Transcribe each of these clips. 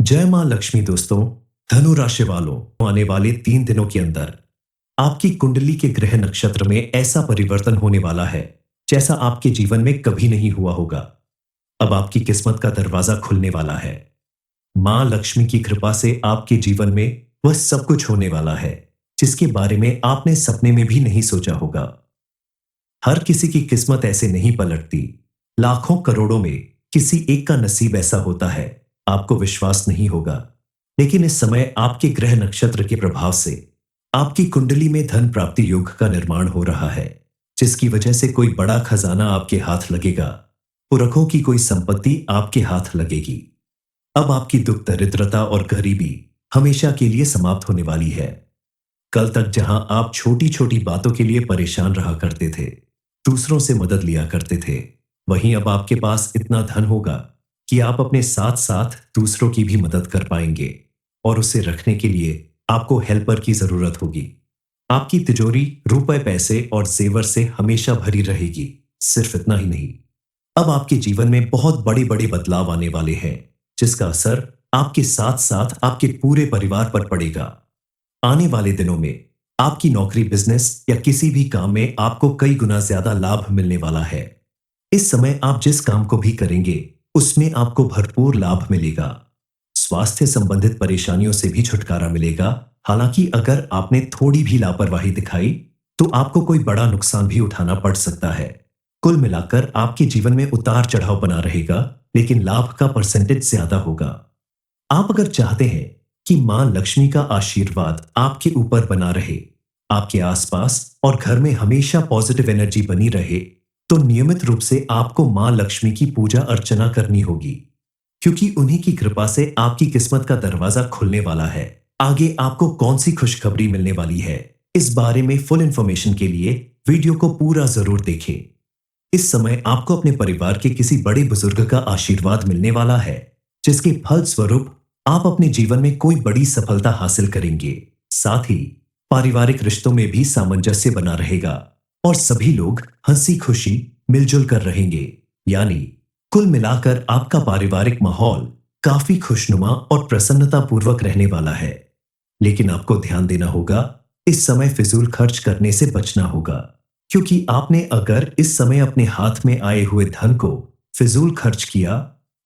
जय मां लक्ष्मी दोस्तों। धनु राशि वालों, आने वाले 3 दिनों के अंदर आपकी कुंडली के ग्रह नक्षत्र में ऐसा परिवर्तन होने वाला है जैसा आपके जीवन में कभी नहीं हुआ होगा। अब आपकी किस्मत का दरवाजा खुलने वाला है। मां लक्ष्मी की कृपा से आपके जीवन में वह सब कुछ होने वाला है जिसके बारे में आपने सपने में भी नहीं सोचा होगा। हर किसी की किस्मत ऐसे नहीं पलटती। लाखों करोड़ों में किसी एक का नसीब ऐसा होता है, आपको विश्वास नहीं होगा। लेकिन इस समय आपके ग्रह नक्षत्र के प्रभाव से आपकी कुंडली में धन प्राप्ति योग का निर्माण हो रहा है, जिसकी वजह से कोई बड़ा खजाना आपके हाथ लगेगा। पुरखों की कोई संपत्ति आपके हाथ लगेगी। अब आपकी दुख दरिद्रता और गरीबी हमेशा के लिए समाप्त होने वाली है। कल तक जहां आप छोटी छोटी बातों के लिए परेशान रहा करते थे, दूसरों से मदद लिया करते थे, वहीं अब आपके पास इतना धन होगा कि आप अपने साथ साथ दूसरों की भी मदद कर पाएंगे और उसे रखने के लिए आपको हेल्पर की जरूरत होगी। आपकी तिजोरी रुपए पैसे और जेवर से हमेशा भरी रहेगी। सिर्फ इतना ही नहीं, अब आपके जीवन में बहुत बड़े बड़े बदलाव आने वाले हैं जिसका असर आपके साथ साथ आपके पूरे परिवार पर पड़ेगा। आने वाले दिनों में आपकी नौकरी, बिजनेस या किसी भी काम में आपको कई गुना ज्यादा लाभ मिलने वाला है। इस समय आप जिस काम को भी करेंगे उसमें आपको भरपूर लाभ मिलेगा। स्वास्थ्य संबंधित परेशानियों से भी छुटकारा मिलेगा। हालांकि अगर आपने थोड़ी भी लापरवाही दिखाई तो आपको कोई बड़ा नुकसान भी उठाना पड़ सकता है। कुल मिलाकर आपके जीवन में उतार चढ़ाव बना रहेगा, लेकिन लाभ का परसेंटेज ज्यादा होगा। आप अगर चाहते हैं कि मां लक्ष्मी का आशीर्वाद आपके ऊपर बना रहे, आपके आसपास और घर में हमेशा पॉजिटिव एनर्जी बनी रहे, तो नियमित रूप से आपको मां लक्ष्मी की पूजा अर्चना करनी होगी, क्योंकि उन्हीं की कृपा से आपकी किस्मत का दरवाजा खुलने वाला है। आगे आपको कौन सी खुशखबरी मिलने वाली है, इस बारे में फुल इंफॉर्मेशन के लिए वीडियो को पूरा जरूर देखें। इस समय आपको अपने परिवार के किसी बड़े बुजुर्ग का आशीर्वाद मिलने वाला है, जिसके फल स्वरूप आप अपने जीवन में कोई बड़ी सफलता हासिल करेंगे। साथ ही पारिवारिक रिश्तों में भी सामंजस्य बना रहेगा और सभी लोग हंसी खुशी मिलजुल कर रहेंगे। यानी कुल मिलाकर आपका पारिवारिक माहौल काफी खुशनुमा और प्रसन्नता पूर्वक रहने वाला है। लेकिन आपको ध्यान देना होगा, इस समय फिजूल खर्च करने से बचना होगा, क्योंकि आपने अगर इस समय अपने हाथ में आए हुए धन को फिजूल खर्च किया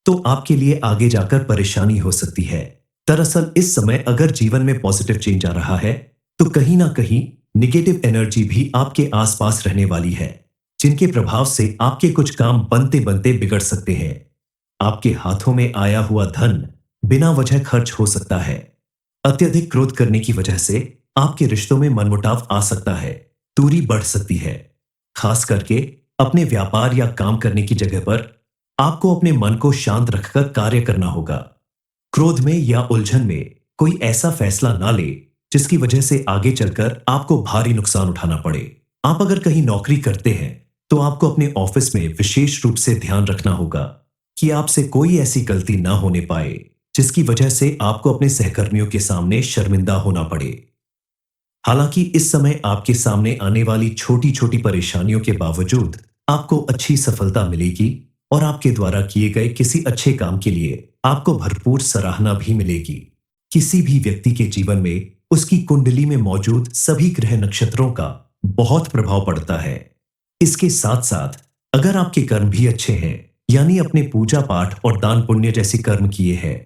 तो आपके लिए आगे जाकर परेशानी हो सकती है। दरअसल इस समय अगर जीवन में पॉजिटिव चेंज आ रहा है तो कहीं ना कहीं निगेटिव एनर्जी भी आपके आसपास रहने वाली है, जिनके प्रभाव से आपके कुछ काम बनते बनते बिगड़ सकते हैं। आपके हाथों में आया हुआ धन बिना वजह खर्च हो सकता है। अत्यधिक क्रोध करने की वजह से आपके रिश्तों में मनमुटाव आ सकता है, दूरी बढ़ सकती है। खास करके अपने व्यापार या काम करने की जगह पर आपको अपने मन को शांत रखकर कार्य करना होगा। क्रोध में या उलझन में कोई ऐसा फैसला ना ले जिसकी वजह से आगे चलकर आपको भारी नुकसान उठाना पड़े। आप अगर कहीं नौकरी करते हैं तो आपको अपने ऑफिस में विशेष रूप से ध्यान रखना होगा कि आपसे कोई ऐसी गलती ना होने पाए जिसकी वजह से आपको अपने सहकर्मियों के सामने शर्मिंदा होना पड़े। हालांकि इस समय आपके सामने आने वाली छोटी छोटी परेशानियों के बावजूद आपको अच्छी सफलता मिलेगी और आपके द्वारा किए गए किसी अच्छे काम के लिए आपको भरपूर सराहना भी मिलेगी। किसी भी व्यक्ति के जीवन में उसकी कुंडली में मौजूद सभी ग्रह नक्षत्रों का बहुत प्रभाव पड़ता है। इसके साथ साथ अगर आपके कर्म भी अच्छे हैं, यानी अपने पूजा पाठ और दान पुण्य जैसे कर्म किए हैं,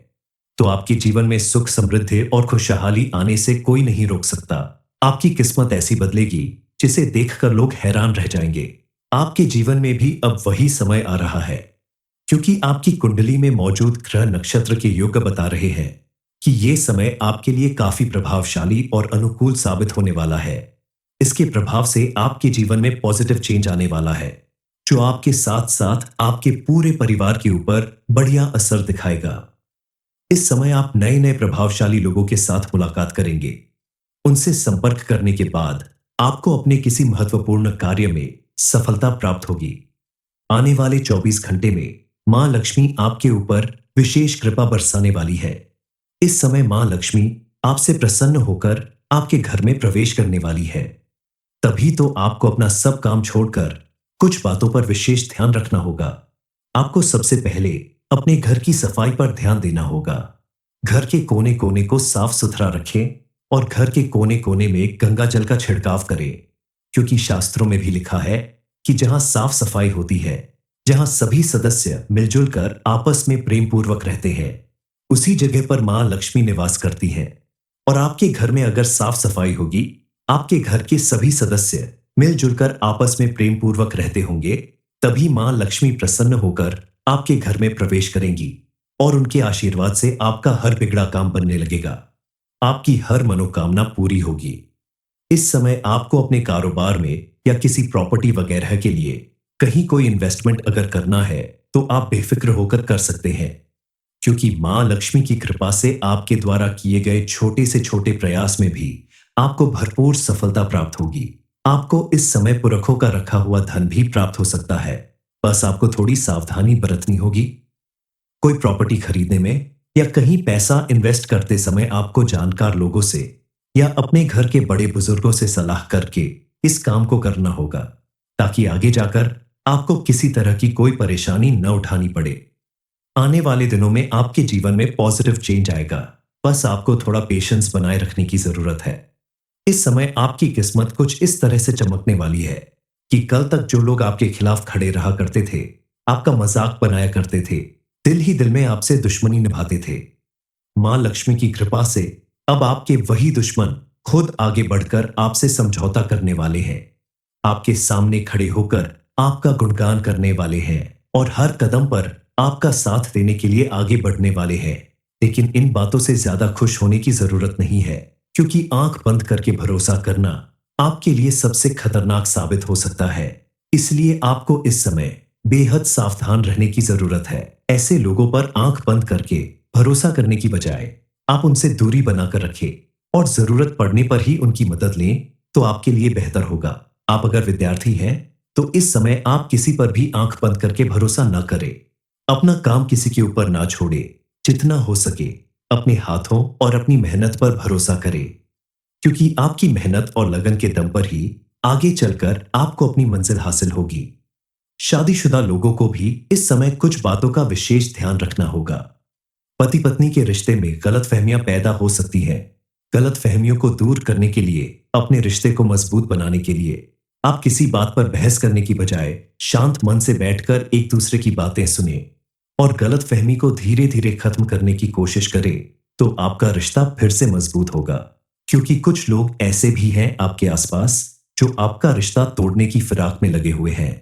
तो आपके जीवन में सुख, समृद्धि और खुशहाली आने से कोई नहीं रोक सकता। आपकी किस्मत ऐसी बदलेगी जिसे देखकर लोग हैरान रह जाएंगे। आपके जीवन में भी अब वही समय आ रहा है, क्योंकि आपकी कुंडली में मौजूद ग्रह नक्षत्र के योग बता रहे हैं कि ये समय आपके लिए काफी प्रभावशाली और अनुकूल साबित होने वाला है। इसके प्रभाव से आपके जीवन में पॉजिटिव चेंज आने वाला है, जो आपके साथ साथ आपके पूरे परिवार के ऊपर बढ़िया असर दिखाएगा। इस समय आप नए नए प्रभावशाली लोगों के साथ मुलाकात करेंगे। उनसे संपर्क करने के बाद आपको अपने किसी महत्वपूर्ण कार्य में सफलता प्राप्त होगी। आने वाले 24 घंटे में मां लक्ष्मी आपके ऊपर विशेष कृपा बरसाने वाली है। इस समय मां लक्ष्मी आपसे प्रसन्न होकर आपके घर में प्रवेश करने वाली है। तभी तो आपको अपना सब काम छोड़कर कुछ बातों पर विशेष ध्यान रखना होगा। आपको सबसे पहले अपने घर की सफाई पर ध्यान देना होगा। घर के कोने कोने को साफ सुथरा रखें और घर के कोने कोने में गंगा जल का छिड़काव करें, क्योंकि शास्त्रों में भी लिखा है कि जहां साफ सफाई होती है, जहां सभी सदस्य मिलजुल कर आपस में प्रेम पूर्वक रहते हैं, उसी जगह पर मां लक्ष्मी निवास करती हैं। और आपके घर में अगर साफ सफाई होगी, आपके घर के सभी सदस्य मिलजुल कर आपस में प्रेम पूर्वक रहते होंगे, तभी मां लक्ष्मी प्रसन्न होकर आपके घर में प्रवेश करेंगी और उनके आशीर्वाद से आपका हर बिगड़ा काम बनने लगेगा। आपकी हर मनोकामना पूरी होगी। इस समय आपको अपने कारोबार में या किसी प्रॉपर्टी वगैरह के लिए कहीं कोई इन्वेस्टमेंट अगर करना है, तो आप बेफिक्र होकर कर सकते हैं, क्योंकि मां लक्ष्मी की कृपा से आपके द्वारा किए गए छोटे से छोटे प्रयास में भी आपको भरपूर सफलता प्राप्त होगी। आपको इस समय पुरखों का रखा हुआ धन भी प्राप्त हो सकता है। बस आपको थोड़ी सावधानी बरतनी होगी। कोई प्रॉपर्टी खरीदने में या कहीं पैसा इन्वेस्ट करते समय आपको जानकार लोगों से या अपने घर के बड़े बुजुर्गों से सलाह करके इस काम को करना होगा, ताकि आगे जाकर आपको किसी तरह की कोई परेशानी न उठानी पड़े। आने वाले दिनों में आपके जीवन में पॉजिटिव चेंज आएगा। बस आपको थोड़ा पेशेंस बनाए रखने की जरूरत है। इस समय आपकी किस्मत कुछ इस तरह से चमकने वाली है कि कल तक जो लोग आपके खिलाफ खड़े रहा करते थे, आपका मजाक बनाया करते थे, दिल ही दिल में आपसे दुश्मनी निभाते थे, मां लक्ष्मी की कृपा से अब आपके वही दुश्मन खुद आगे बढ़कर आपसे समझौता करने वाले हैं। आपके सामने खड़े होकर आपका गुणगान करने वाले हैं और हर कदम पर आपका साथ देने के लिए आगे बढ़ने वाले हैं। लेकिन इन बातों से ज्यादा खुश होने की जरूरत नहीं है, क्योंकि आंख बंद करके भरोसा करना आपके लिए सबसे खतरनाक साबित हो सकता है। इसलिए आपको इस समय बेहद सावधान रहने की जरूरत है। ऐसे लोगों पर आंख बंद करके भरोसा करने की बजाय आप उनसे दूरी बनाकर रखें और जरूरत पड़ने पर ही उनकी मदद लें, तो आपके लिए बेहतर होगा। आप अगर विद्यार्थी हैं, तो इस समय आप किसी पर भी आंख बंद करके भरोसा ना करें। अपना काम किसी के ऊपर ना छोड़े। जितना हो सके अपने हाथों और अपनी मेहनत पर भरोसा करें, क्योंकि आपकी मेहनत और लगन के दम पर ही आगे चलकर आपको अपनी मंजिल हासिल होगी। शादीशुदा लोगों को भी इस समय कुछ बातों का विशेष ध्यान रखना होगा। पति पत्नी के रिश्ते में गलतफहमियां पैदा हो सकती हैं। गलतफहमियों को दूर करने के लिए, अपने रिश्ते को मजबूत बनाने के लिए आप किसी बात पर बहस करने की बजाय शांत मन से बैठकर एक दूसरे की बातें सुने और गलतफहमी को धीरे धीरे खत्म करने की कोशिश करें, तो आपका रिश्ता फिर से मजबूत होगा। क्योंकि कुछ लोग ऐसे भी हैं आपके आसपास जो आपका रिश्ता तोड़ने की फिराक में लगे हुए हैं।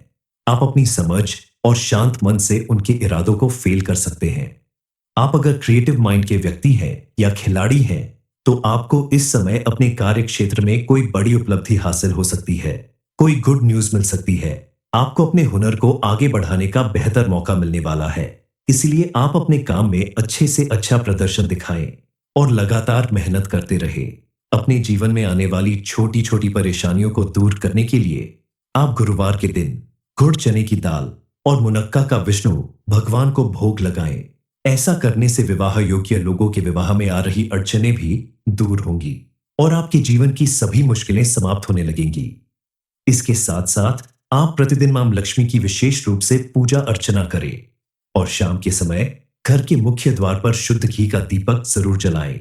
आप अपनी समझ और शांत मन से उनके इरादों को फेल कर सकते हैं। आप अगर क्रिएटिव माइंड के व्यक्ति हैं या खिलाड़ी हैं, तो आपको इस समय अपने कार्य क्षेत्र में कोई बड़ी उपलब्धि हासिल हो सकती है। कोई गुड न्यूज मिल सकती है। आपको अपने हुनर को आगे बढ़ाने का बेहतर मौका मिलने वाला है। इसलिए आप अपने काम में अच्छे से अच्छा प्रदर्शन दिखाएं और लगातार मेहनत करते रहें। अपने जीवन में आने वाली छोटी छोटी परेशानियों को दूर करने के लिए आप गुरुवार के दिन गुड़ चने की दाल और मुनक्का का विष्णु भगवान को भोग लगाएं। ऐसा करने से विवाह योग्य लोगों के विवाह में आ रही अड़चनें भी दूर होंगी और आपके जीवन की सभी मुश्किलें समाप्त होने लगेंगी। इसके साथ साथ आप प्रतिदिन मां लक्ष्मी की विशेष रूप से पूजा अर्चना करें और शाम के समय घर के मुख्य द्वार पर शुद्ध घी का दीपक जरूर जलाएं।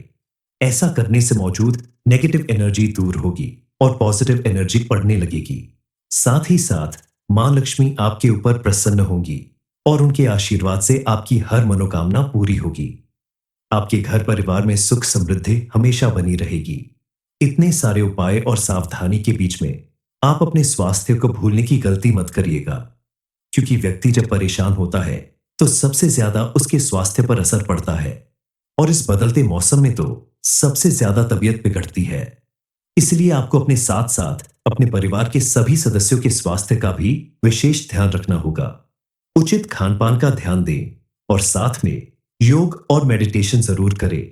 ऐसा करने से मौजूद नेगेटिव एनर्जी दूर होगी और पॉजिटिव एनर्जी बढ़ने लगेगी। साथ ही साथ मां लक्ष्मी आपके ऊपर प्रसन्न होंगी और उनके आशीर्वाद से आपकी हर मनोकामना पूरी होगी। आपके घर परिवार में सुख समृद्धि हमेशा बनी रहेगी। इतने सारे उपाय और सावधानी के बीच में आप अपने स्वास्थ्य को भूलने की गलती मत करिएगा, क्योंकि व्यक्ति जब परेशान होता है तो सबसे ज्यादा उसके स्वास्थ्य पर असर पड़ता है और इस बदलते मौसम में तो सबसे ज्यादा तबीयत बिगड़ती है। इसलिए आपको अपने साथ साथ अपने परिवार के सभी सदस्यों के स्वास्थ्य का भी विशेष ध्यान रखना होगा। उचित खान पान का ध्यान दें और साथ में योग और मेडिटेशन जरूर करें।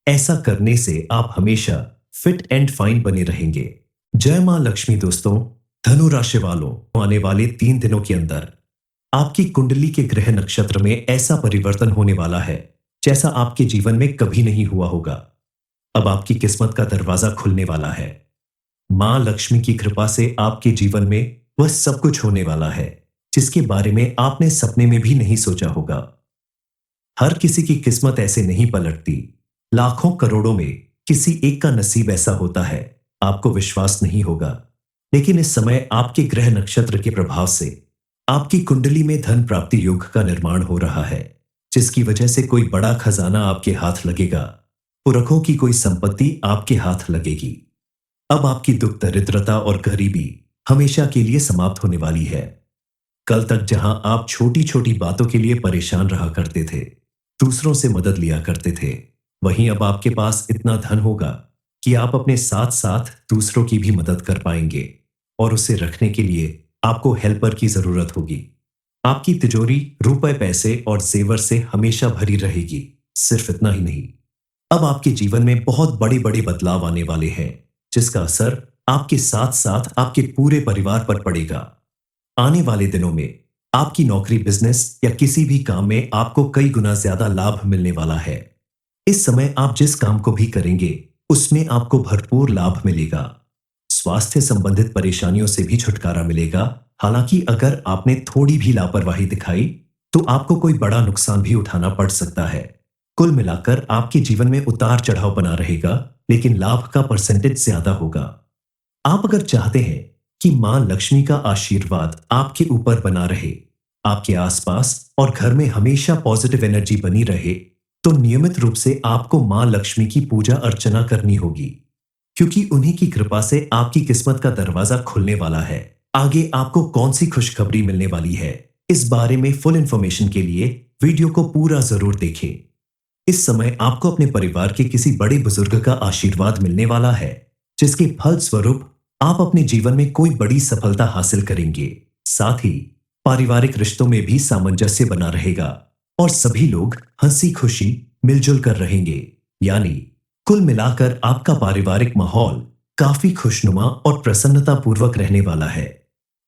ऐसा करने से आप हमेशा फिट एंड फाइन बने रहेंगे। जय मां लक्ष्मी। दोस्तों, धनु राशि वालों, आने वाले 3 दिनों के अंदर आपकी कुंडली के ग्रह नक्षत्र में ऐसा परिवर्तन होने वाला है जैसा आपके जीवन में कभी नहीं हुआ होगा। अब आपकी किस्मत का दरवाजा खुलने वाला है। मां लक्ष्मी की कृपा से आपके जीवन में वह सब कुछ होने वाला है जिसके बारे में आपने सपने में भी नहीं सोचा होगा। हर किसी की किस्मत ऐसे नहीं पलटती। लाखों करोड़ों में किसी एक का नसीब ऐसा होता है, आपको विश्वास नहीं होगा। लेकिन इस समय आपके ग्रह नक्षत्र के प्रभाव से आपकी कुंडली में धन प्राप्ति योग का निर्माण हो रहा है, जिसकी वजह से कोई बड़ा खजाना आपके हाथ लगेगा। पुरखों की कोई संपत्ति आपके हाथ लगेगी। अब आपकी दुख दरिद्रता और गरीबी हमेशा के लिए समाप्त होने वाली है। कल तक जहां आप छोटी छोटी बातों के लिए परेशान रहा करते थे, दूसरों से मदद लिया करते थे, वहीं अब आपके पास इतना धन होगा कि आप अपने साथ साथ दूसरों की भी मदद कर पाएंगे और उसे रखने के लिए आपको हेल्पर की जरूरत होगी। आपकी तिजोरी रुपए पैसे और जेवर से हमेशा भरी रहेगी। सिर्फ इतना ही नहीं, अब आपके जीवन में बहुत बड़े बड़े बदलाव आने वाले हैं, जिसका असर आपके साथ साथ आपके पूरे परिवार पर पड़ेगा। आने वाले दिनों में आपकी नौकरी, बिजनेस या किसी भी काम में आपको कई गुना ज्यादा लाभ मिलने वाला है। इस समय आप जिस काम को भी करेंगे, उसमें आपको भरपूर लाभ मिलेगा। स्वास्थ्य संबंधित परेशानियों से भी छुटकारा मिलेगा। हालांकि अगर आपने थोड़ी भी लापरवाही दिखाई, तो आपको कोई बड़ा नुकसान भी उठाना पड़ सकता है। कुल मिलाकर आपके जीवन में उतार चढ़ाव बना रहेगा, लेकिन लाभ का परसेंटेज ज्यादा होगा। आप अगर चाहते हैं कि मां लक्ष्मी का आशीर्वाद आपके ऊपर बना रहे, आपके आसपास और घर में हमेशा पॉजिटिव एनर्जी बनी रहे, तो नियमित रूप से आपको मां लक्ष्मी की पूजा अर्चना करनी होगी, क्योंकि उन्हीं की कृपा से आपकी किस्मत का दरवाजा खुलने वाला है। आगे आपको कौन सी खुशखबरी मिलने वाली है, इस बारे में फुल इंफॉर्मेशन के लिए वीडियो को पूरा जरूर देखें। इस समय आपको अपने परिवार के किसी बड़े बुजुर्ग का आशीर्वाद मिलने वाला है, जिसके फल स्वरूप आप अपने जीवन में कोई बड़ी सफलता हासिल करेंगे। साथ ही पारिवारिक रिश्तों में भी सामंजस्य बना रहेगा और सभी लोग हंसी खुशी मिलजुल कर रहेंगे। यानी कुल मिलाकर आपका पारिवारिक माहौल काफी खुशनुमा और प्रसन्नता पूर्वक रहने वाला है।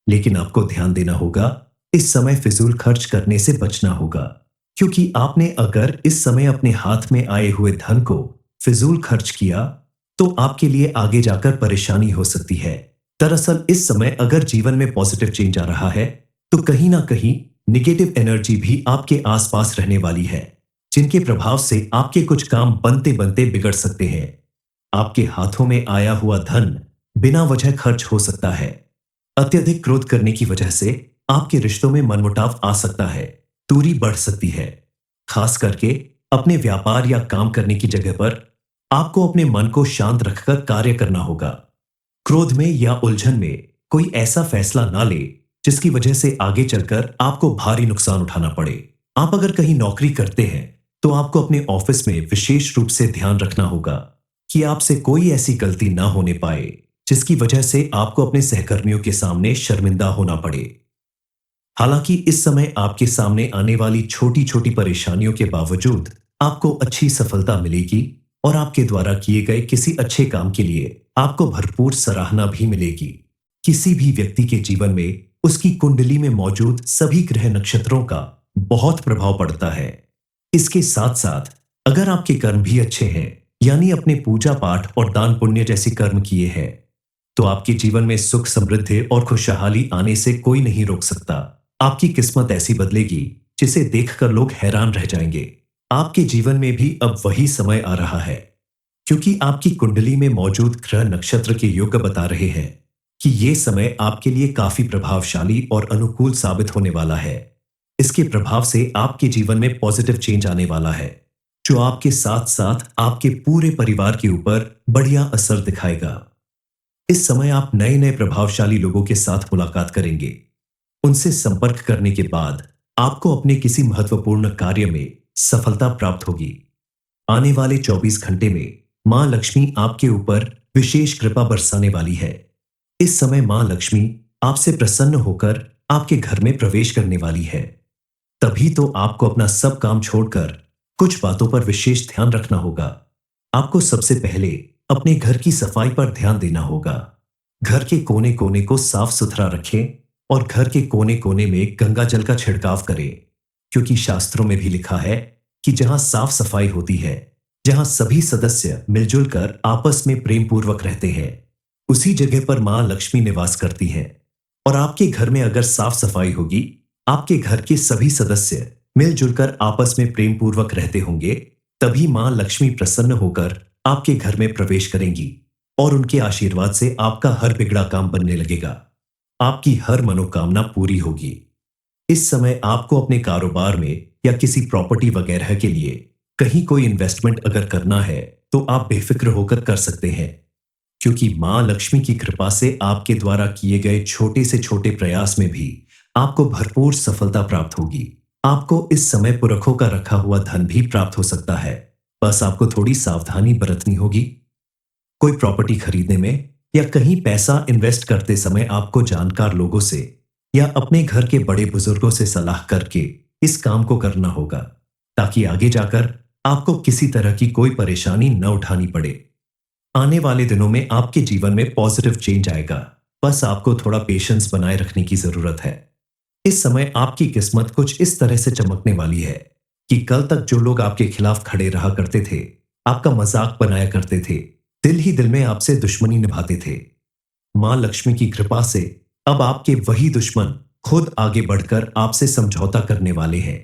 लेकिन आपको ध्यान देना होगा, इस समय फिजूल खर्च करने से बचना होगा, क्योंकि आपने अगर इस समय अपने हाथ में आए हुए धन को फिजूल खर्च किया, तो आपके लिए आगे जाकर परेशानी हो सकती है। दरअसल इस समय अगर जीवन में पॉजिटिव चेंज आ रहा है, तो कहीं ना कहीं निगेटिव एनर्जी भी आपके आसपास रहने वाली है, जिनके प्रभाव से आपके कुछ काम बनते बनते बिगड़ सकते हैं। आपके हाथों में आया हुआ धन बिना वजह खर्च हो सकता है। अत्यधिक क्रोध करने की वजह से आपके रिश्तों में मनमुटाव आ सकता है, दूरी बढ़ सकती है। खास करके अपने व्यापार या काम करने की जगह पर आपको अपने मन को शांत रखकर कार्य करना होगा। क्रोध में या उलझन में कोई ऐसा फैसला ना ले जिसकी वजह से आगे चलकर आपको भारी नुकसान उठाना पड़े। आप अगर कहीं नौकरी करते हैं, तो आपको अपने ऑफिस में विशेष रूप से ध्यान रखना होगा कि आपसे कोई ऐसी गलती ना होने पाए जिसकी वजह से आपको अपने सहकर्मियों के सामने शर्मिंदा होना पड़े। हालांकि इस समय आपके सामने आने वाली छोटी छोटी परेशानियों के बावजूद आपको अच्छी सफलता मिलेगी और आपके द्वारा किए गए किसी अच्छे काम के लिए आपको भरपूर सराहना भी मिलेगी। किसी भी व्यक्ति के जीवन में उसकी कुंडली में मौजूद सभी ग्रह नक्षत्रों का बहुत प्रभाव पड़ता है। इसके साथ साथ अगर आपके कर्म भी अच्छे हैं, यानी अपने पूजा पाठ और दान पुण्य जैसे कर्म किए हैं, तो आपके जीवन में सुख, समृद्धि और खुशहाली आने से कोई नहीं रोक सकता। आपकी किस्मत ऐसी बदलेगी जिसे देखकर लोग हैरान रह जाएंगे। आपके जीवन में भी अब वही समय आ रहा है, क्योंकि आपकी कुंडली में मौजूद ग्रह नक्षत्र के योग बता रहे हैं कि यह समय आपके लिए काफी प्रभावशाली और अनुकूल साबित होने वाला है। इसके प्रभाव से आपके जीवन में पॉजिटिव चेंज आने वाला है, जो आपके साथ साथ आपके पूरे परिवार के ऊपर बढ़िया असर दिखाएगा। इस समय आप नए नए प्रभावशाली लोगों के साथ मुलाकात करेंगे। उनसे संपर्क करने के बाद आपको अपने किसी महत्वपूर्ण कार्य में सफलता प्राप्त होगी। आने वाले 24 घंटे में मां लक्ष्मी आपके ऊपर विशेष कृपा बरसाने वाली है। इस समय मां लक्ष्मी आपसे प्रसन्न होकर आपके घर में प्रवेश करने वाली है। तभी तो आपको अपना सब काम छोड़कर कुछ बातों पर विशेष ध्यान रखना होगा। आपको सबसे पहले अपने घर की सफाई पर ध्यान देना होगा। घर के कोने कोने को साफ सुथरा रखें और घर के कोने कोने में गंगा जल का छिड़काव करें, क्योंकि शास्त्रों में भी लिखा है कि जहां साफ सफाई होती है, जहां सभी सदस्य मिलजुल कर आपस में प्रेम पूर्वक रहते हैं, उसी जगह पर मां लक्ष्मी निवास करती हैं। और आपके घर में अगर साफ सफाई होगी, आपके घर के सभी सदस्य मिलजुल कर आपस में प्रेम पूर्वक रहते होंगे, तभी मां लक्ष्मी प्रसन्न होकर आपके घर में प्रवेश करेंगी और उनके आशीर्वाद से आपका हर बिगड़ा काम बनने लगेगा। आपकी हर मनोकामना पूरी होगी। इस समय आपको अपने कारोबार में या किसी प्रॉपर्टी वगैरह के लिए कहीं कोई इन्वेस्टमेंट अगर करना है तो आप बेफिक्र होकर कर सकते हैं, क्योंकि मां लक्ष्मी की कृपा से आपके द्वारा किए गए छोटे से छोटे प्रयास में भी आपको भरपूर सफलता प्राप्त होगी। आपको इस समय पुरखों का रखा हुआ धन भी प्राप्त हो सकता है। बस आपको थोड़ी सावधानी बरतनी होगी। कोई प्रॉपर्टी खरीदने में या कहीं पैसा इन्वेस्ट करते समय आपको जानकार लोगों से या अपने घर के बड़े बुजुर्गों से सलाह करके इस काम को करना होगा, ताकि आगे जाकर आपको किसी तरह की कोई परेशानी न उठानी पड़े। आने वाले दिनों में आपके जीवन में पॉजिटिव चेंज आएगा। बस आपको थोड़ा पेशेंस बनाए रखने की जरूरत है। इस समय आपकी किस्मत कुछ इस तरह से चमकने वाली है कि कल तक जो लोग आपके खिलाफ खड़े रहा करते थे, आपका मजाक बनाया करते थे, दिल ही दिल में आपसे दुश्मनी निभाते थे, मां लक्ष्मी की कृपा से अब आपके वही दुश्मन खुद आगे बढ़कर आपसे समझौता करने वाले हैं।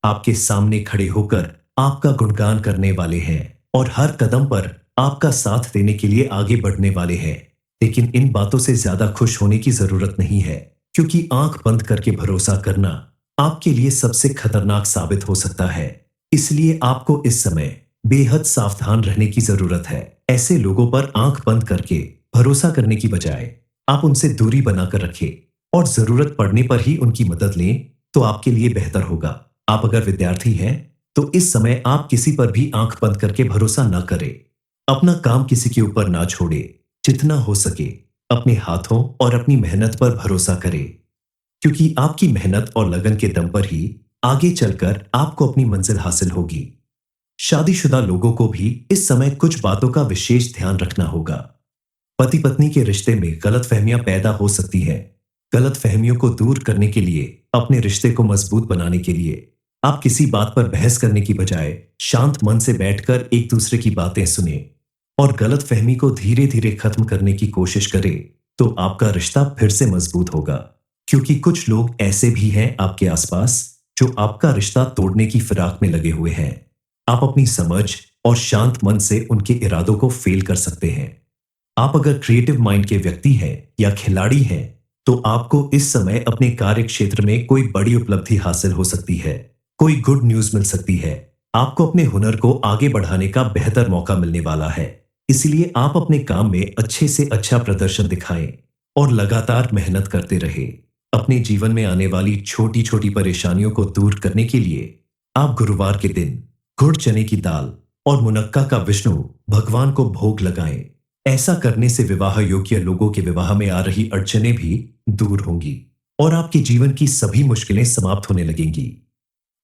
आपके सामने खड़े होकर आपका गुणगान करने वाले हैं और हर कदम पर आपका साथ देने के लिए आगे बढ़ने वाले हैं। लेकिन इन बातों से ज्यादा खुश होने की जरूरत नहीं है, क्योंकि आंख बंद करके भरोसा करना आपके लिए सबसे खतरनाक साबित हो सकता है। इसलिए आपको इस समय बेहद सावधान रहने की जरूरत है। ऐसे लोगों पर आंख बंद करके भरोसा करने की बजाय आप उनसे दूरी बनाकर रखें और जरूरत पड़ने पर ही उनकी मदद लें, तो आपके लिए बेहतर होगा। आप अगर विद्यार्थी हैं तो इस समय आप किसी पर भी आंख बंद करके भरोसा ना करें। अपना काम किसी के ऊपर ना छोड़े। जितना हो सके अपने हाथों और अपनी मेहनत पर भरोसा करें, क्योंकि आपकी मेहनत और लगन के दम पर ही आगे चलकर आपको अपनी मंजिल हासिल होगी। शादीशुदा लोगों को भी इस समय कुछ बातों का विशेष ध्यान रखना होगा। पति पत्नी के रिश्ते में गलतफहमियां पैदा हो सकती हैं। गलतफहमियों को दूर करने के लिए, अपने रिश्ते को मजबूत बनाने के लिए आप किसी बात पर बहस करने की बजाय शांत मन से बैठकर एक दूसरे की बातें सुने और गलतफहमी को धीरे धीरे खत्म करने की कोशिश करें, तो आपका रिश्ता फिर से मजबूत होगा। क्योंकि कुछ लोग ऐसे भी हैं आपके आसपास जो आपका रिश्ता तोड़ने की फिराक में लगे हुए हैं। आप अपनी समझ और शांत मन से उनके इरादों को फेल कर सकते हैं। आप अगर क्रिएटिव माइंड के व्यक्ति हैं या खिलाड़ी हैं, तो आपको इस समय अपने कार्य क्षेत्र में कोई बड़ी उपलब्धि हासिल हो सकती है। कोई गुड न्यूज मिल सकती है। आपको अपने हुनर को आगे बढ़ाने का बेहतर मौका मिलने वाला है। इसलिए आप अपने काम में अच्छे से अच्छा प्रदर्शन दिखाएं और लगातार मेहनत करते रहे। अपने जीवन में आने वाली छोटी छोटी परेशानियों को दूर करने के लिए आप गुरुवार के दिन गुड़ चने की दाल और मुनक्का का विष्णु भगवान को भोग लगाएं। ऐसा करने से विवाह योग्य लोगों के विवाह में आ रही अड़चनें भी दूर होंगी और आपके जीवन की सभी मुश्किलें समाप्त होने लगेंगी।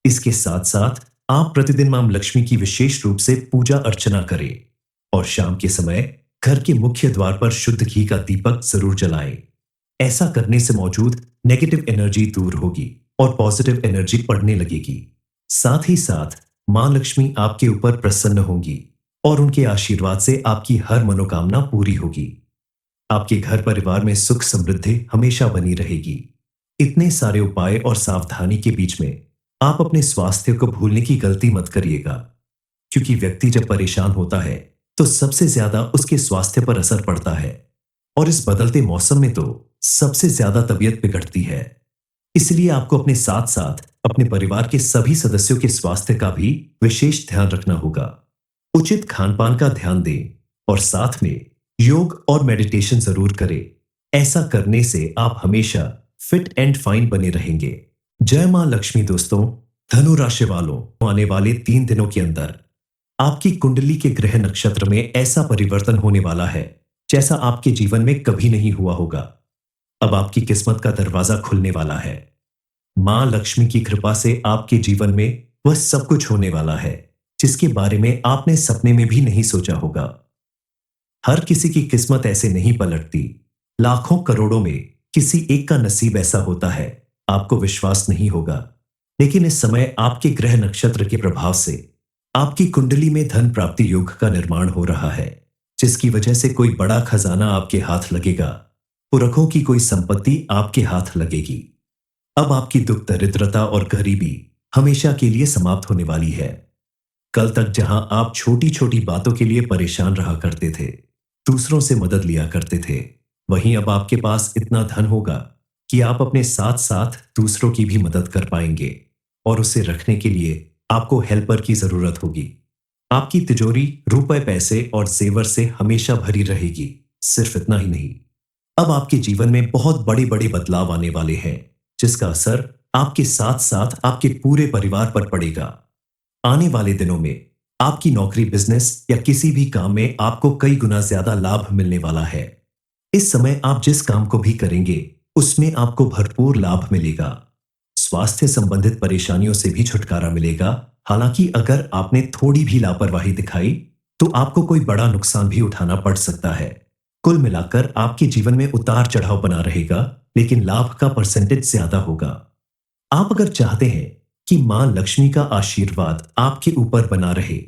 इसके साथ साथ आप प्रतिदिन मां लक्ष्मी की विशेष रूप से पूजा अर्चना करें और शाम के समय घर के मुख्य द्वार पर शुद्ध घी का दीपक जरूर जलाएं। ऐसा करने से मौजूद नेगेटिव एनर्जी दूर होगी और पॉजिटिव एनर्जी बढ़ने लगेगी। साथ ही साथ मां लक्ष्मी आपके ऊपर प्रसन्न होंगी और उनके आशीर्वाद से आपकी हर मनोकामना पूरी होगी। आपके घर परिवार में सुख समृद्धि हमेशा बनी रहेगी। इतने सारे उपाय और सावधानी के बीच में आप अपने स्वास्थ्य को भूलने की गलती मत करिएगा, क्योंकि व्यक्ति जब परेशान होता है तो सबसे ज्यादा उसके स्वास्थ्य पर असर पड़ता है और इस बदलते मौसम में तो सबसे ज्यादा तबीयत बिगड़ती है। इसलिए आपको अपने साथ साथ अपने परिवार के सभी सदस्यों के स्वास्थ्य का भी विशेष ध्यान रखना होगा। उचित खान-पान का ध्यान दें और साथ में योग और मेडिटेशन जरूर करें। ऐसा करने से आप हमेशा फिट एंड फाइन बने रहेंगे। जय मां लक्ष्मी। दोस्तों, धनु राशि वालों, आने वाले 3 दिनों के अंदर आपकी कुंडली के ग्रह नक्षत्र में ऐसा परिवर्तन होने वाला है जैसा आपके जीवन में कभी नहीं हुआ होगा। अब आपकी किस्मत का दरवाजा खुलने वाला है। मां लक्ष्मी की कृपा से आपके जीवन में वह सब कुछ होने वाला है जिसके बारे में आपने सपने में भी नहीं सोचा होगा। हर किसी की किस्मत ऐसे नहीं पलटती। लाखों करोड़ों में किसी एक का नसीब ऐसा होता है, आपको विश्वास नहीं होगा। लेकिन इस समय आपके ग्रह नक्षत्र के प्रभाव से आपकी कुंडली में धन प्राप्ति योग का निर्माण हो रहा है, जिसकी वजह से कोई बड़ा खजाना आपके हाथ लगेगा। पुरखों की कोई संपत्ति आपके हाथ लगेगी। अब आपकी दुख दरिद्रता और गरीबी हमेशा के लिए समाप्त होने वाली है। कल तक जहां आप छोटी छोटी बातों के लिए परेशान रहा करते थे, दूसरों से मदद लिया करते थे, वहीं अब आपके पास इतना धन होगा कि आप अपने साथ साथ दूसरों की भी मदद कर पाएंगे और उसे रखने के लिए आपको हेल्पर की जरूरत होगी। आपकी तिजोरी रुपए पैसे और जेवर से हमेशा भरी रहेगी। सिर्फ इतना ही नहीं, अब आपके जीवन में बहुत बड़े बड़े बदलाव आने वाले हैं, जिसका असर आपके साथ साथ आपके पूरे परिवार पर पड़ेगा। आने वाले दिनों में आपकी नौकरी, बिजनेस या किसी भी काम में आपको कई गुना ज्यादा लाभ मिलने वाला है। इस समय आप जिस काम को भी करेंगे, उसमें आपको भरपूर लाभ मिलेगा। स्वास्थ्य संबंधित परेशानियों से भी छुटकारा मिलेगा। हालांकि अगर आपने थोड़ी भी लापरवाही दिखाई, तो आपको कोई बड़ा नुकसान भी उठाना पड़ सकता है। कुल मिलाकर आपके जीवन में उतार चढ़ाव बना रहेगा, लेकिन लाभ का परसेंटेज ज्यादा होगा। आप अगर चाहते हैं कि मां लक्ष्मी का आशीर्वाद आपके ऊपर बना रहे,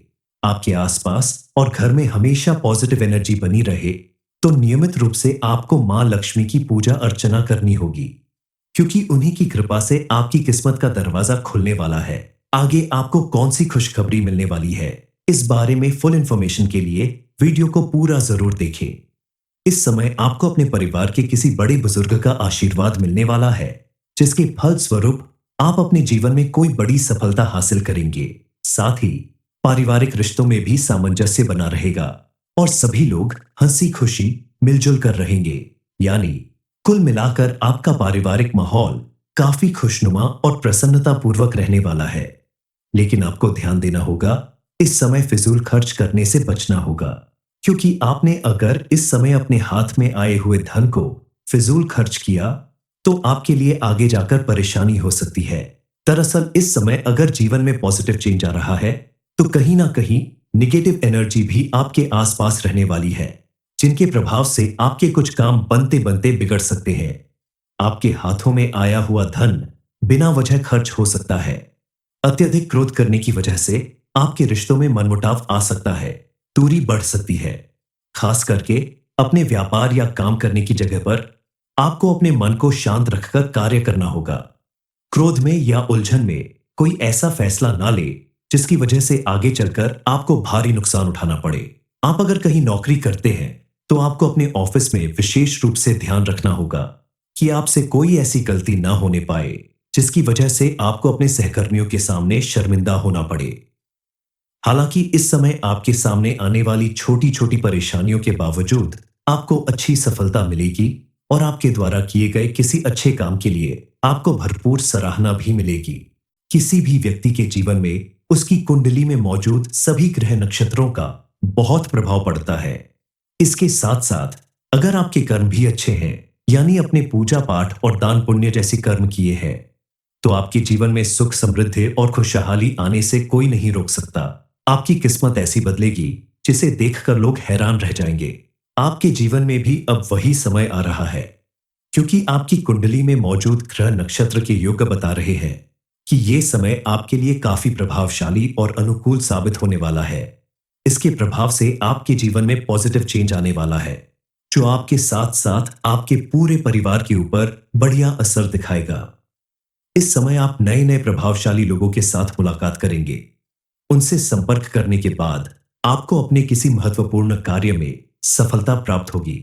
आपके आसपास और घर में हमेशा पॉजिटिव एनर्जी बनी रहे, तो नियमित रूप से आपको मां लक्ष्मी की पूजा अर्चना करनी होगी, क्योंकि उन्हीं की कृपा से आपकी किस्मत का दरवाजा खुलने वाला है। आगे आपको कौन सी खुशखबरी मिलने वाली है, इस बारे में फुल इंफॉर्मेशन के लिए वीडियो को पूरा जरूर देखें। इस समय आपको अपने परिवार के किसी बड़े बुजुर्ग का आशीर्वाद मिलने वाला है, जिसके फल स्वरूप आप अपने जीवन में कोई बड़ी सफलता हासिल करेंगे। साथ ही पारिवारिक रिश्तों में भी सामंजस्य बना रहेगा और सभी लोग हंसी खुशी मिलजुल कर रहेंगे। यानी कुल मिलाकर आपका पारिवारिक माहौल काफी खुशनुमा और प्रसन्नता पूर्वक रहने वाला है। लेकिन आपको ध्यान देना होगा, इस समय फिजूल खर्च करने से बचना होगा, क्योंकि आपने अगर इस समय अपने हाथ में आए हुए धन को फिजूल खर्च किया, तो आपके लिए आगे जाकर परेशानी हो सकती है। दरअसल इस समय अगर जीवन में पॉजिटिव चेंज आ रहा है, तो कहीं ना कहीं निगेटिव एनर्जी भी आपके आसपास रहने वाली है, जिनके प्रभाव से आपके कुछ काम बनते बनते बिगड़ सकते हैं। आपके हाथों में आया हुआ धन बिना वजह खर्च हो सकता है। अत्यधिक क्रोध करने की वजह से आपके रिश्तों में मनमुटाव आ सकता है, दूरी बढ़ सकती है। खास करके अपने व्यापार या काम करने की जगह पर आपको अपने मन को शांत रखकर कार्य करना होगा। क्रोध में या उलझन में कोई ऐसा फैसला ना ले जिसकी वजह से आगे चलकर आपको भारी नुकसान उठाना पड़े। आप अगर कहीं नौकरी करते हैं, तो आपको अपने ऑफिस में विशेष रूप से ध्यान रखना होगा कि आपसे कोई ऐसी गलती ना होने पाए जिसकी वजह से आपको अपने सहकर्मियों के सामने शर्मिंदा होना पड़े। हालांकि इस समय आपके सामने आने वाली छोटी छोटी परेशानियों के बावजूद आपको अच्छी सफलता मिलेगी और आपके द्वारा किए गए किसी अच्छे काम के लिए आपको भरपूर सराहना भी मिलेगी। किसी भी व्यक्ति के जीवन में उसकी कुंडली में मौजूद सभी ग्रह नक्षत्रों का बहुत प्रभाव पड़ता है। इसके साथ साथ अगर आपके कर्म भी अच्छे हैं, यानी अपने पूजा पाठ और दान पुण्य जैसे कर्म किए हैं, तो आपके जीवन में सुख, समृद्धि और खुशहाली आने से कोई नहीं रोक सकता। आपकी किस्मत ऐसी बदलेगी जिसे देखकर लोग हैरान रह जाएंगे। आपके जीवन में भी अब वही समय आ रहा है, क्योंकि आपकी कुंडली में मौजूद ग्रह नक्षत्र के योग बता रहे हैं कि ये समय आपके लिए काफी प्रभावशाली और अनुकूल साबित होने वाला है। इसके प्रभाव से आपके जीवन में पॉजिटिव चेंज आने वाला है, जो आपके साथ साथ आपके पूरे परिवार के ऊपर बढ़िया असर दिखाएगा। इस समय आप नए नए प्रभावशाली लोगों के साथ मुलाकात करेंगे। उनसे संपर्क करने के बाद आपको अपने किसी महत्वपूर्ण कार्य में सफलता प्राप्त होगी।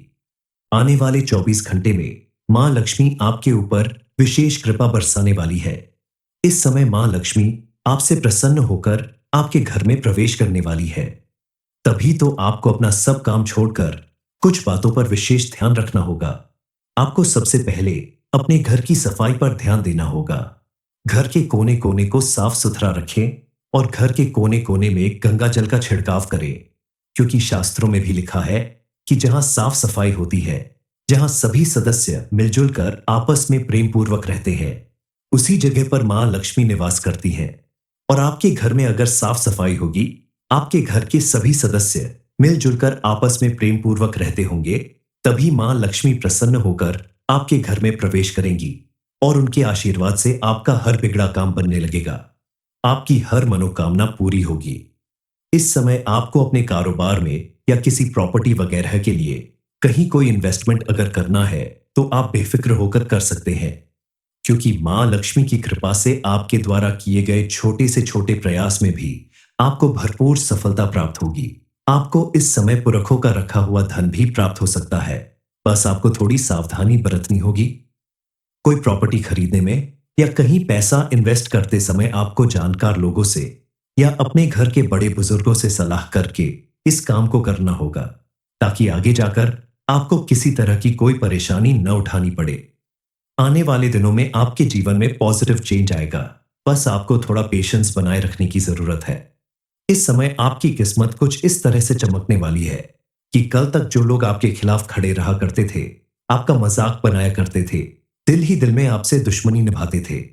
आने वाले 24 घंटे में मां लक्ष्मी आपके ऊपर विशेष कृपा बरसाने वाली है। इस समय मां लक्ष्मी आपसे प्रसन्न होकर आपके घर में प्रवेश करने वाली है। तभी तो आपको अपना सब काम छोड़कर कुछ बातों पर विशेष ध्यान रखना होगा। आपको सबसे पहले अपने घर की सफाई पर ध्यान देना होगा। घर के कोने कोने को साफ सुथरा रखें और घर के कोने कोने में गंगा जल का छिड़काव करें, क्योंकि शास्त्रों में भी लिखा है कि जहां साफ सफाई होती है, जहां सभी सदस्य मिलजुल कर आपस में प्रेम पूर्वक रहते हैं, उसी जगह पर मां लक्ष्मी निवास करती हैं। और आपके घर में अगर साफ सफाई होगी, आपके घर के सभी सदस्य मिलजुल कर आपस में प्रेम पूर्वक रहते होंगे, तभी मां लक्ष्मी प्रसन्न होकर आपके घर में प्रवेश करेंगी और उनके आशीर्वाद से आपका हर बिगड़ा काम बनने लगेगा। आपकी हर मनोकामना पूरी होगी। इस समय आपको अपने कारोबार में या किसी प्रॉपर्टी वगैरह के लिए कहीं कोई इन्वेस्टमेंट अगर करना है, तो आप बेफिक्र होकर कर सकते हैं, क्योंकि मां लक्ष्मी की कृपा से आपके द्वारा किए गए छोटे से छोटे प्रयास में भी आपको भरपूर सफलता प्राप्त होगी। आपको इस समय पुरखों का रखा हुआ धन भी प्राप्त हो सकता है। बस आपको थोड़ी सावधानी बरतनी होगी। कोई प्रॉपर्टी खरीदने में या कहीं पैसा इन्वेस्ट करते समय आपको जानकार लोगों से या अपने घर के बड़े बुजुर्गों से सलाह करके इस काम को करना होगा, ताकि आगे जाकर आपको किसी तरह की कोई परेशानी न उठानी पड़े। आने वाले दिनों में आपके जीवन में पॉजिटिव चेंज आएगा। बस आपको थोड़ा पेशेंस बनाए रखने की जरूरत है। इस समय आपकी किस्मत कुछ इस तरह से चमकने वाली है कि कल तक जो लोग आपके खिलाफ खड़े रहा करते थे, आपका मजाक बनाया करते थे, दिल ही दिल में आपसे दुश्मनी निभाते थे,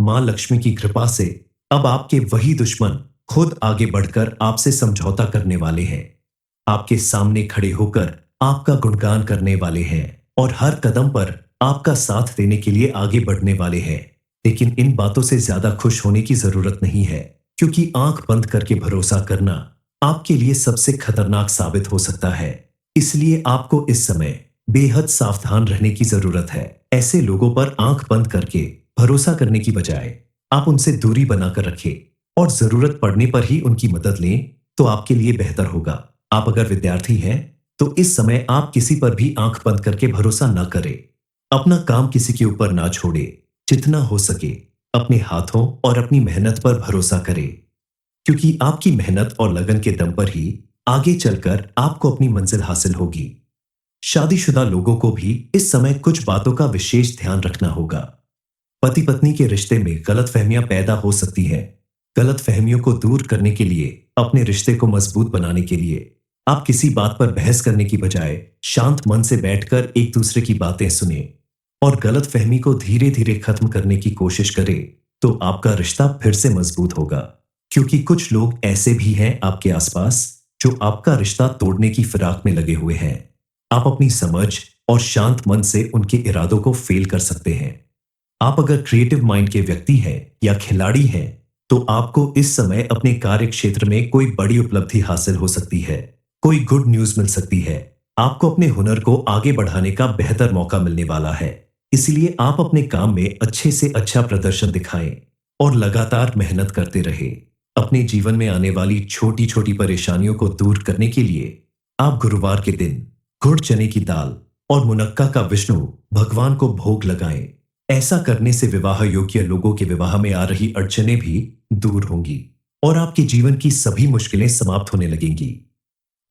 मां लक्ष्मी की कृपा से अब आपके वही दुश्मन खुद आगे बढ़कर आपसे समझौता करने वाले हैं। आपके सामने खड़े होकर आपका गुणगान करने वाले हैं और हर कदम पर आपका साथ देने के लिए आगे बढ़ने वाले हैं। लेकिन इन बातों से ज्यादा खुश होने की जरूरत नहीं है, क्योंकि आंख बंद करके भरोसा करना आपके लिए सबसे खतरनाक साबित हो सकता है। इसलिए आपको इस समय बेहद सावधान रहने की जरूरत है। ऐसे लोगों पर आंख बंद करके भरोसा करने की बजाय आप उनसे दूरी बनाकर रखें और जरूरत पड़ने पर ही उनकी मदद लें, तो आपके लिए बेहतर होगा। आप अगर विद्यार्थी हैं तो इस समय आप किसी पर भी आंख बंद करके भरोसा ना करें। अपना काम किसी के ऊपर ना छोड़े। जितना हो सके अपने हाथों और अपनी मेहनत पर भरोसा करें, क्योंकि आपकी मेहनत और लगन के दम पर ही आगे चलकर आपको अपनी मंजिल हासिल होगी। शादीशुदा लोगों को भी इस समय कुछ बातों का विशेष ध्यान रखना होगा। पति पत्नी के रिश्ते में गलतफहमियां पैदा हो सकती हैं। गलतफहमियों को दूर करने के लिए, अपने रिश्ते को मजबूत बनाने के लिए आप किसी बात पर बहस करने की बजाय शांत मन से बैठकर एक दूसरे की बातें सुने और गलतफहमी को धीरे धीरे खत्म करने की कोशिश करें, तो आपका रिश्ता फिर से मजबूत होगा। क्योंकि कुछ लोग ऐसे भी हैं आपके आसपास जो आपका रिश्ता तोड़ने की फिराक में लगे हुए हैं। आप अपनी समझ और शांत मन से उनके इरादों को फेल कर सकते हैं। आप अगर क्रिएटिव माइंड के व्यक्ति हैं या खिलाड़ी हैं, तो आपको इस समय अपने कार्य क्षेत्र में कोई बड़ी उपलब्धि हासिल हो सकती है। कोई गुड न्यूज मिल सकती है। आपको अपने हुनर को आगे बढ़ाने का बेहतर मौका मिलने वाला है। इसलिए आप अपने काम में अच्छे से अच्छा प्रदर्शन दिखाएं और लगातार मेहनत करते रहें। अपने जीवन में आने वाली छोटी छोटी परेशानियों को दूर करने के लिए आप गुरुवार के दिन गुड़ चने की दाल और मुनक्का का विष्णु भगवान को भोग लगाएं। ऐसा करने से विवाह योग्य लोगों के विवाह में आ रही अड़चनें भी दूर होंगी और आपके जीवन की सभी मुश्किलें समाप्त होने लगेंगी।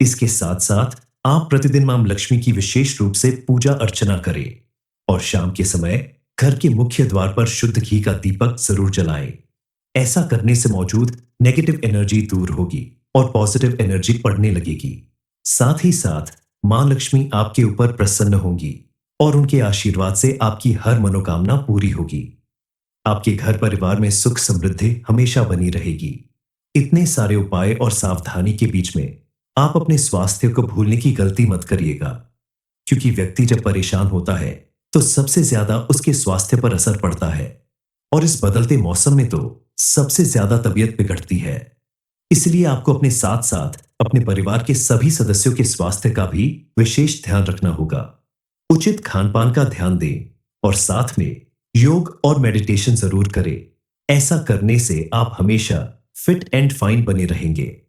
इसके साथ साथ आप प्रतिदिन मां लक्ष्मी की विशेष रूप से पूजा अर्चना करें और शाम के समय घर के मुख्य द्वार पर शुद्ध घी का दीपक जरूर जलाएं। ऐसा करने से मौजूद नेगेटिव एनर्जी दूर होगी और पॉजिटिव एनर्जी बढ़ने लगेगी। साथ ही साथ मां लक्ष्मी आपके ऊपर प्रसन्न होंगी और उनके आशीर्वाद से आपकी हर मनोकामना पूरी होगी। आपके घर परिवार में सुख समृद्धि हमेशा बनी रहेगी। इतने सारे उपाय और सावधानी के बीच में आप अपने स्वास्थ्य को भूलने की गलती मत करिएगा, क्योंकि व्यक्ति जब परेशान होता है तो सबसे ज्यादा उसके स्वास्थ्य पर असर पड़ता है और इस बदलते मौसम में तो सबसे ज्यादा तबीयत बिगड़ती है। इसलिए आपको अपने साथ साथ अपने परिवार के सभी सदस्यों के स्वास्थ्य का भी विशेष ध्यान रखना होगा। उचित खान-पान का ध्यान दें और साथ में योग और मेडिटेशन जरूर करें। ऐसा करने से आप हमेशा फिट एंड फाइन बने रहेंगे।